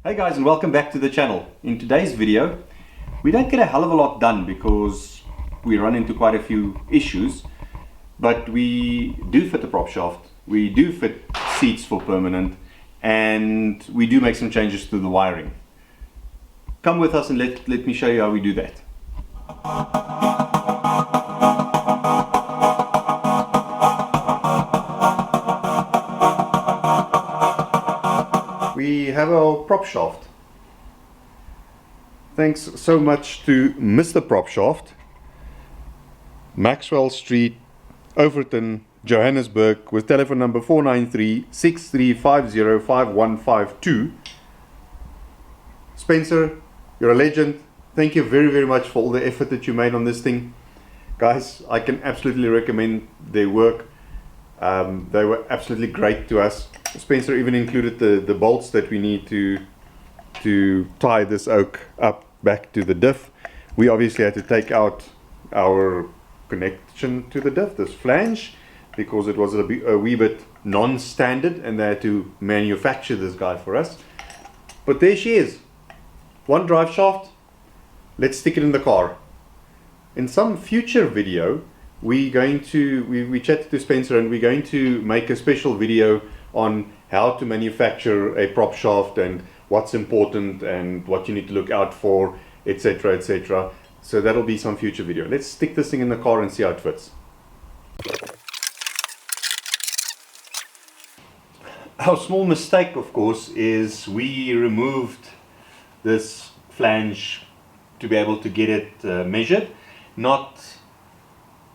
Hey guys, and welcome back to the channel. In today's video, we don't get a hell of a lot done because we run into quite a few issues, but we do fit the prop shaft, we do fit seats for permanent, and we do make some changes to the wiring. Come with us and let me show you how we do that. We have our prop shaft. Thanks so much to Mr Propshaft, Maxwell Street, Overton, Johannesburg, with telephone number 493-6350-5152. Spencer, you're a legend. Thank you very much for all the effort that you made on this thing. Guys, I can absolutely recommend their work. They were absolutely great to us. Spencer even included the bolts that we need to tie this oak up back to the diff. We obviously had to take out our connection to the diff, this flange, because it was a wee bit non-standard and they had to manufacture this guy for us. But there she is, one drive shaft. Let's stick it in the car. In some future video, we chatted to Spencer and we're going to make a special video on how to manufacture a prop shaft and what's important and what you need to look out for, etc, etc. So that'll be some future video. Let's stick this thing in the car and see how it fits. Our small mistake, of course, is we removed this flange to be able to get it measured, not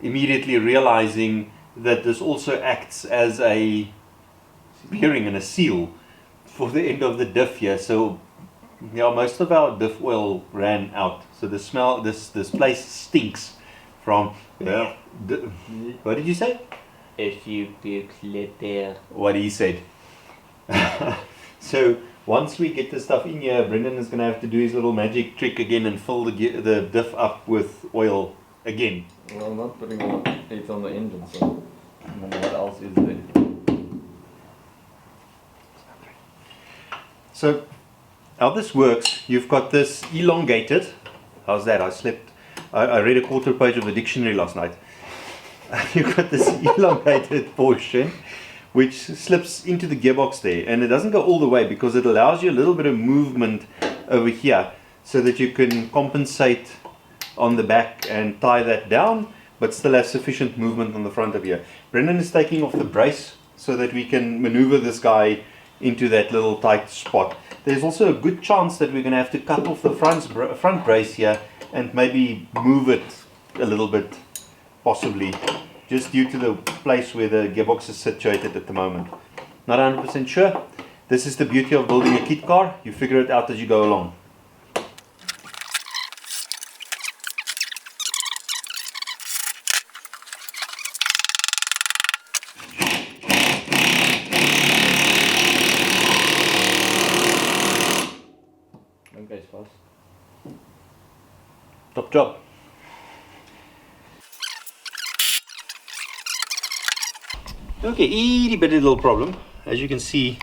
immediately realizing that this also acts as a bearing and a seal for the end of the diff here. So yeah, most of our diff oil ran out, so the smell, this place stinks from what did you say? A few weeks later. What he said. So once we get the stuff in here, Brendan is going to have to do his little magic trick again and fill the diff up with oil again. Well, I'm not putting it on the engine, so I don't know what else is there. So how this works, you've got this elongated, how's that? I read a quarter page of the dictionary last night. You've got this elongated portion which slips into the gearbox there, and it doesn't go all the way because it allows you a little bit of movement over here so that you can compensate on the back and tie that down but still have sufficient movement on the front of here. Brendan is taking off the brace so that we can maneuver this guy into that little tight spot. There's also a good chance that we're going to have to cut off the front brace here and maybe move it a little bit, possibly, just due to the place where the gearbox is situated at the moment. Not 100% sure. This is the beauty of building a kit car. You figure it out as you go along. Okay, fast. Top job. Okay, itty bitty little problem. As you can see,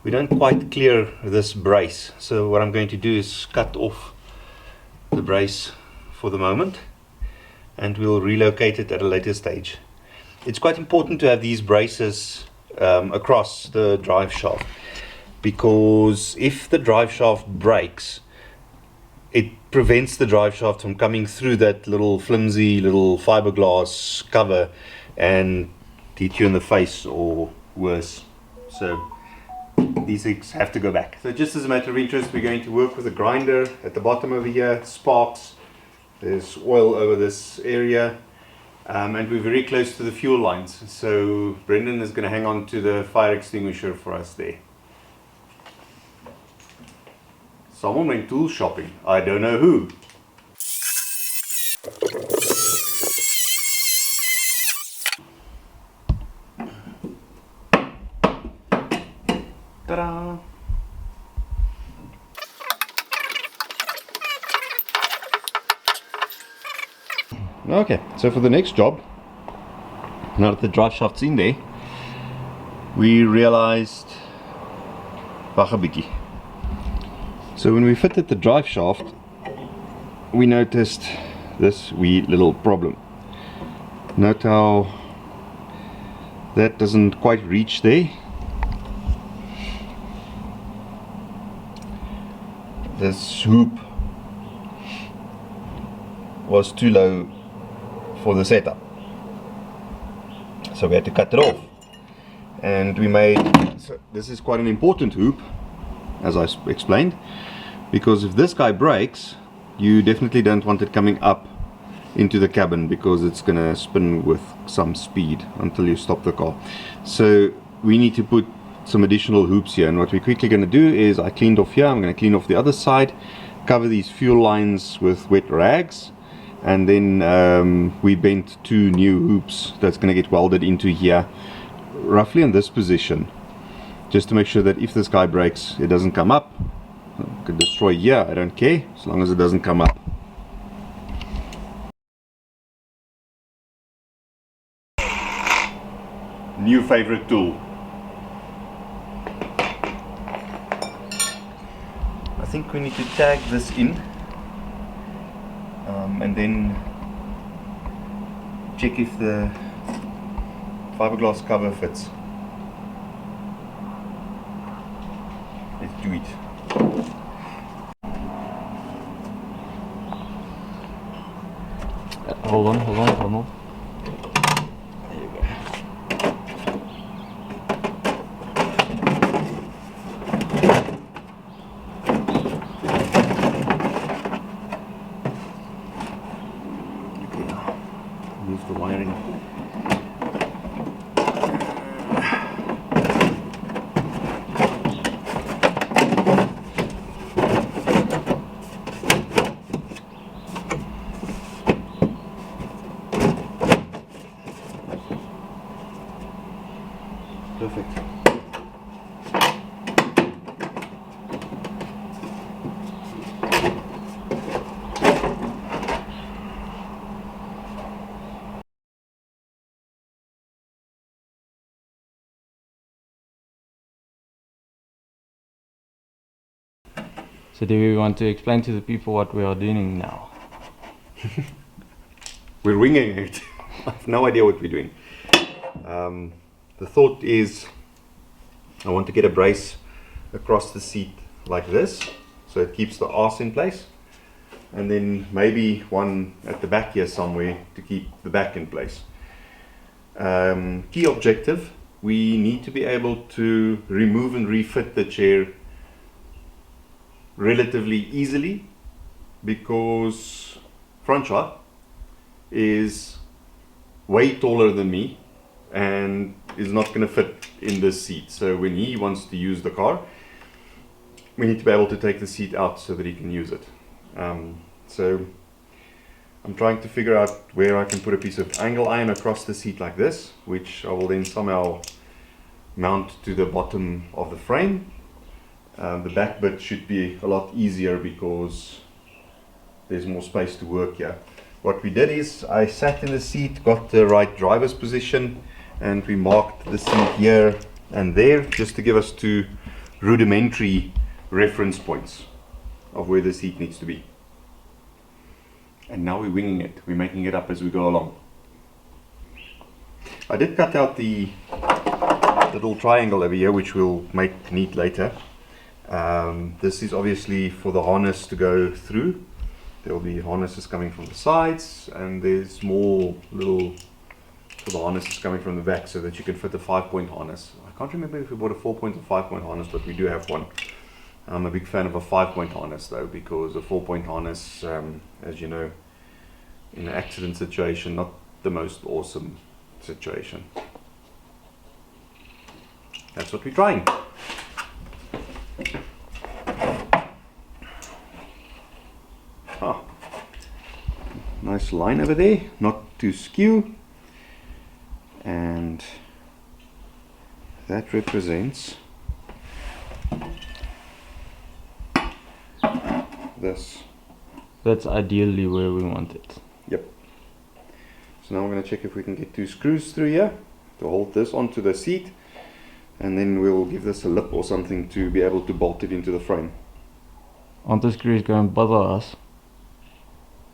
we don't quite clear this brace. So what I'm going to do is cut off the brace for the moment and we'll relocate it at a later stage. It's quite important to have these braces across the drive shaft, because if the drive shaft breaks, it prevents the drive shaft from coming through that little flimsy little fiberglass cover and hit you in the face or worse. So these things have to go back. So just as a matter of interest, we're going to work with a grinder at the bottom over here, sparks, there's oil over this area, and we're very close to the fuel lines. So Brendan is going to hang on to the fire extinguisher for us there. Someone went tool shopping. I don't know who. Ta-da! Okay, so for the next job, now that the drive shaft's in there, we realized, wag 'n bietjie. So when we fitted the drive shaft, we noticed this wee little problem. Note how that doesn't quite reach there. This hoop was too low for the setup, so we had to cut it off, and we made, so this is quite an important hoop, as I explained, because if this guy breaks, you definitely don't want it coming up into the cabin, because it's gonna spin with some speed until you stop the car. So we need to put some additional hoops here, and what we're quickly going to do is, I cleaned off here, I'm going to clean off the other side, cover these fuel lines with wet rags, and then we bent 2 new hoops that's going to get welded into here, roughly in this position, just to make sure that if this guy breaks, it doesn't come up. I could destroy here, I don't care, as long as it doesn't come up. New favorite tool. I think we need to tag this in, and then check if the fiberglass cover fits. Let's do it. Hold on. There you go. Move the wiring. Perfect. So do we want to explain to the people what we are doing now? We're winging it. I have no idea what we're doing. The thought is, I want to get a brace across the seat like this, so it keeps the arse in place, and then maybe one at the back here somewhere to keep the back in place. Key objective, we need to be able to remove and refit the chair relatively easily, because Francois is way taller than me and is not going to fit in this seat. So when he wants to use the car, we need to be able to take the seat out so that he can use it. So I'm trying to figure out where I can put a piece of angle iron across the seat like this, which I will then somehow mount to the bottom of the frame. The back bit should be a lot easier because there's more space to work here. What we did is, I sat in the seat, got the right driver's position, and we marked the seat here and there, just to give us 2 rudimentary reference points of where the seat needs to be. And now we're winging it, we're making it up as we go along. I did cut out the little triangle over here, which we'll make neat later. This is obviously for the harness to go through. There will be harnesses coming from the sides, and there's more little for the harnesses coming from the back, so that you can fit a 5-point harness. I can't remember if we bought a 4-point or 5-point harness, but we do have one. I'm a big fan of a 5-point harness though, because a 4-point harness, as you know, in an accident situation, not the most awesome situation. That's what we're trying. Ah, nice line over there, not too skew, and that represents this. That's ideally where we want it. Yep. So now we're going to check if we can get 2 screws through here to hold this onto the seat, and then we'll give this a lip or something to be able to bolt it into the frame. Aren't the screws going to bother us?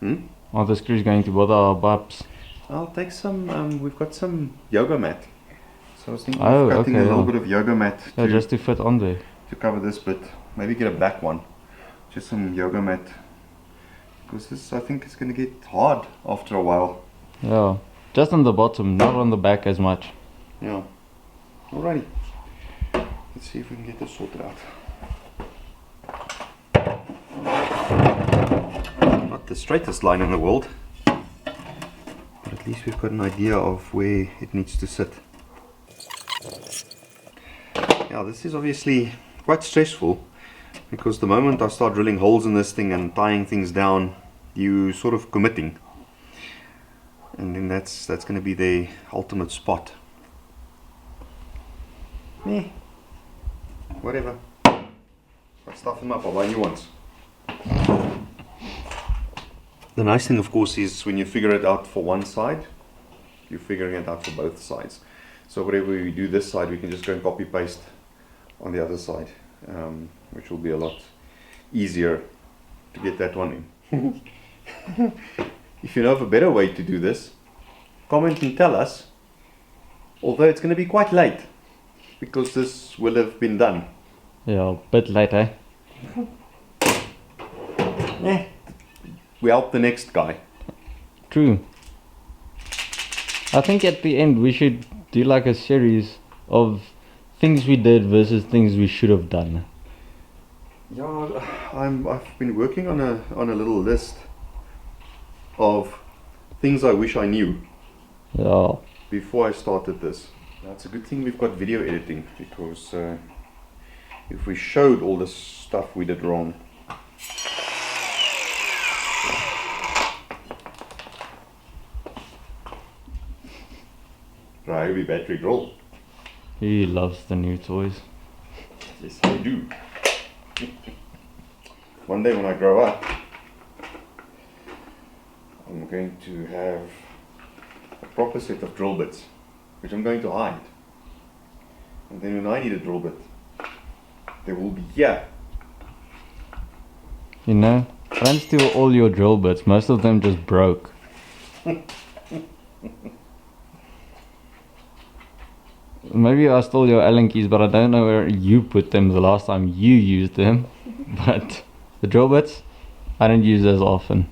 Hmm? Aren't the screws going to bother our bumps? I'll take some, we've got some yoga mat. So I was thinking Oh, of cutting okay, a little yeah. bit of yoga mat Yeah, to, just to fit on there. to cover this bit. Maybe get a black one. Just some yoga mat. Because this, I think, is going to get hard after a while. Yeah, just on the bottom, not on the back as much. Yeah. Alrighty. Let's see if we can get this sorted out. Not the straightest line in the world, but at least we've got an idea of where it needs to sit. Yeah, this is obviously quite stressful, because the moment I start drilling holes in this thing and tying things down, you sort of committing, and then that's going to be the ultimate spot. Eh, whatever. I'll stuff them up, I'll buy new ones. The nice thing, of course, is when you figure it out for one side, you're figuring it out for both sides. So whatever we do this side, we can just go and copy paste on the other side, which will be a lot easier to get that one in. If you know of a better way to do this, comment and tell us, although it's going to be quite late, because this will have been done. Yeah, a bit late, eh? Eh, we help the next guy. True. I think at the end we should do like a series of things we did versus things we should have done. Yeah, I've been working on a little list of things I wish I knew Yeah. before I started this. Now, it's a good thing we've got video editing, because if we showed all the stuff we did wrong. Ryobi battery drill. He loves the new toys. Yes, I do. One day when I grow up, I'm going to have a proper set of drill bits, which I'm going to hide. And then when I need a drill bit, they will be here. You know, don't steal all your drill bits. Most of them just broke. Maybe I stole your Allen keys, but I don't know where you put them the last time you used them. But the drill bits, I don't use as often.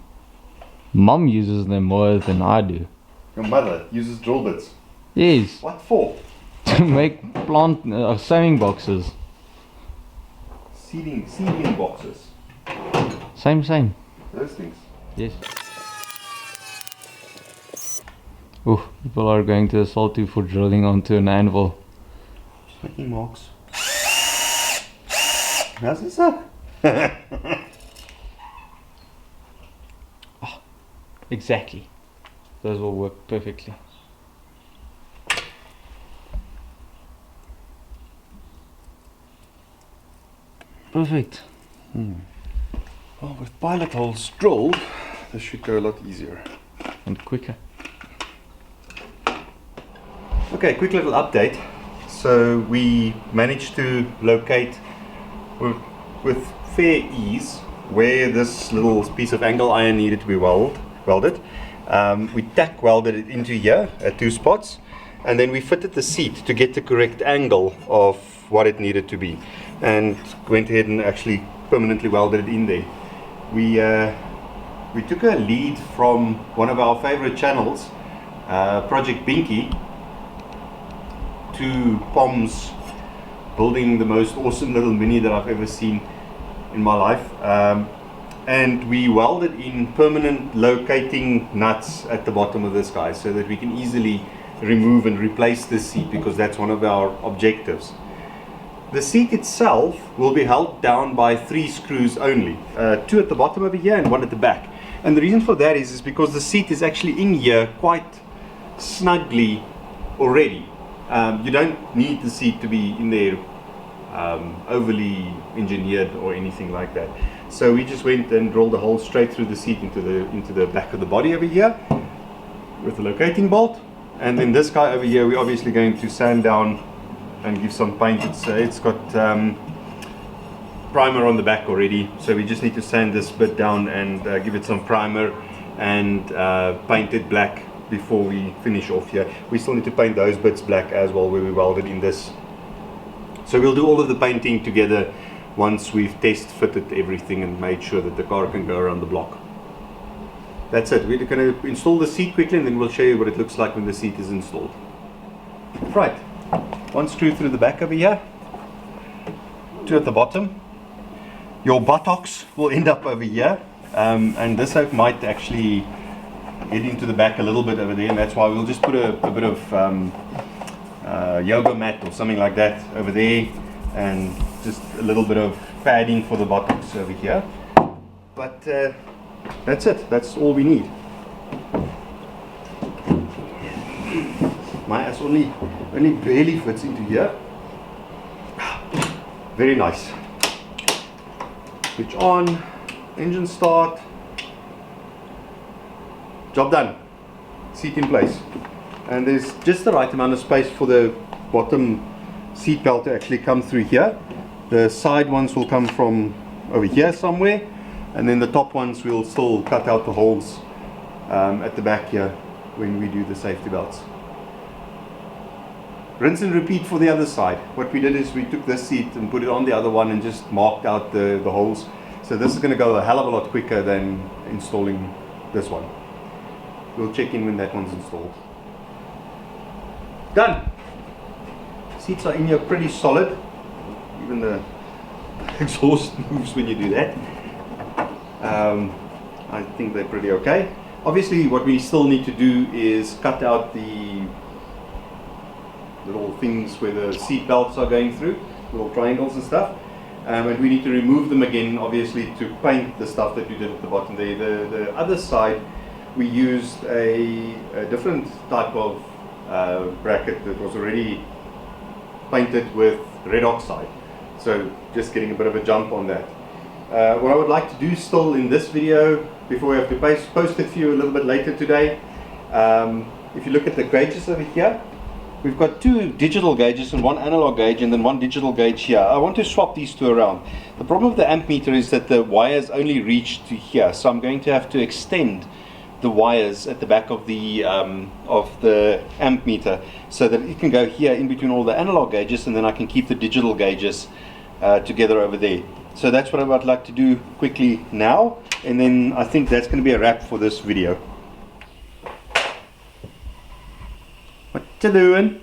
Mom uses them more than I do. Your mother uses drill bits. Yes, What for? to make plant sewing boxes. Seeding boxes. Same. Those things. Yes. Ooh, people are going to assault you for drilling onto an anvil. Just making marks. How's this up? Exactly. Those will work perfectly. Perfect. Well, with pilot holes drilled, this should go a lot easier. And quicker. Okay, quick little update. So we managed to locate with fair ease where this little piece of angle iron needed to be welded. We tack welded it into here at 2 spots, and then we fitted the seat to get the correct angle of what it needed to be, and went ahead and actually permanently welded it in there. We took a lead from one of our favorite channels, Project Binky, to Pom's building the most awesome little mini that I've ever seen in my life, and we welded in permanent locating nuts at the bottom of this guy so that we can easily remove and replace the seat, because that's one of our objectives. The seat itself will be held down by 3 screws only, 2 at the bottom over here and 1 at the back. And the reason for that is because the seat is actually in here quite snugly already. You don't need the seat to be in there overly engineered or anything like that. So we just went and drilled a hole straight through the seat into the back of the body over here with the locating bolt. And then this guy over here, we're obviously going to sand down and give some paint. It's got primer on the back already, so we just need to sand this bit down and give it some primer and paint it black before we finish off here. We still need to paint those bits black as well where we welded in this. So we'll do all of the painting together once we've test fitted everything and made sure that the car can go around the block. That's it. We're going to install the seat quickly and then we'll show you what it looks like when the seat is installed. Right, one screw through the back over here, two at the bottom. Your buttocks will end up over here, and this hook might actually get into the back a little bit over there, and that's why we'll just put a bit of yoga mat or something like that over there, and just a little bit of padding for the buttocks over here. But that's it, that's all we need. My ass only barely fits into here. Very nice. Switch on, engine start. Job done. Seat in place. And there's just the right amount of space for the bottom seat belt to actually come through here. The side ones will come from over here somewhere, and then the top ones we'll still cut out the holes at the back here when we do the safety belts. Rinse and repeat for the other side. What we did is we took this seat and put it on the other one and just marked out the holes. So this is going to go a hell of a lot quicker than installing this one. We'll check in when that one's installed. Done! Seats are in here pretty solid. Even the exhaust moves when you do that. I think they're pretty okay. Obviously what we still need to do is cut out the little things where the seat belts are going through, little triangles and stuff, and we need to remove them again, obviously, to paint the stuff that we did at the bottom there. The other side we used a different type of bracket that was already painted with red oxide, so just getting a bit of a jump on that. What I would like to do still in this video, before we have to post it for you a little bit later today, if you look at the gauges over here, we've got two digital gauges and one analog gauge and then one digital gauge here. I want to swap these two around. The problem with the amp meter is that the wires only reach to here, so I'm going to have to extend the wires at the back of the amp meter so that it can go here in between all the analog gauges, and then I can keep the digital gauges together over there. So that's what I would like to do quickly now, and then I think that's going to be a wrap for this video. What you doing?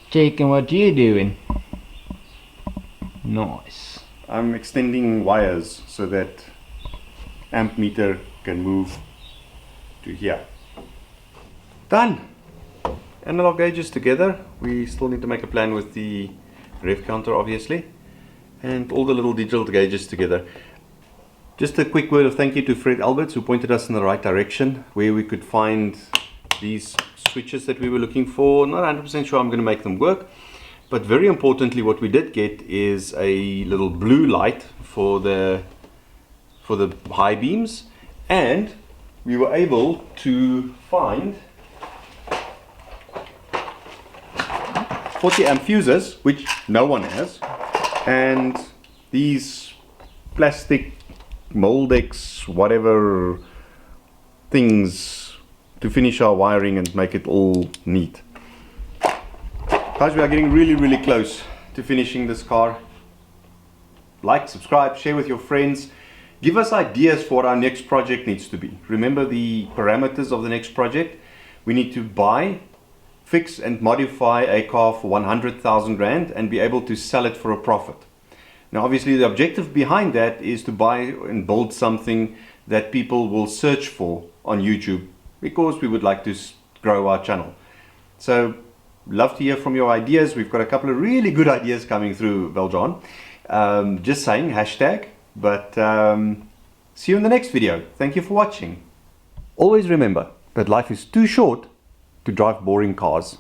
Checking what you doing. Nice. I'm extending wires so that amp meter can move to here. Done! Analog gauges together. We still need to make a plan with the rev counter, obviously, and all the little digital gauges together. Just a quick word of thank you to Fred Alberts, who pointed us in the right direction where we could find these switches that we were looking for. Not 100% sure I'm going to make them work, but very importantly what we did get is a little blue light for the high beams, and we were able to find 40 amp fuses, which no one has, and these plastic Moldex whatever things to finish our wiring and make it all neat. Guys, we are getting really close to finishing this car. Like, subscribe, share with your friends. Give us ideas for what our next project needs to be. Remember the parameters of the next project. We need to buy, fix and modify a car for 100,000 Rand and be able to sell it for a profit. Now obviously the objective behind that is to buy and build something that people will search for on YouTube, because we would like to grow our channel. So love to hear from your ideas. We've got a couple of really good ideas coming through, Valjean. Just saying, hashtag. But see you in the next video. Thank you for watching. Always remember that life is too short to drive boring cars.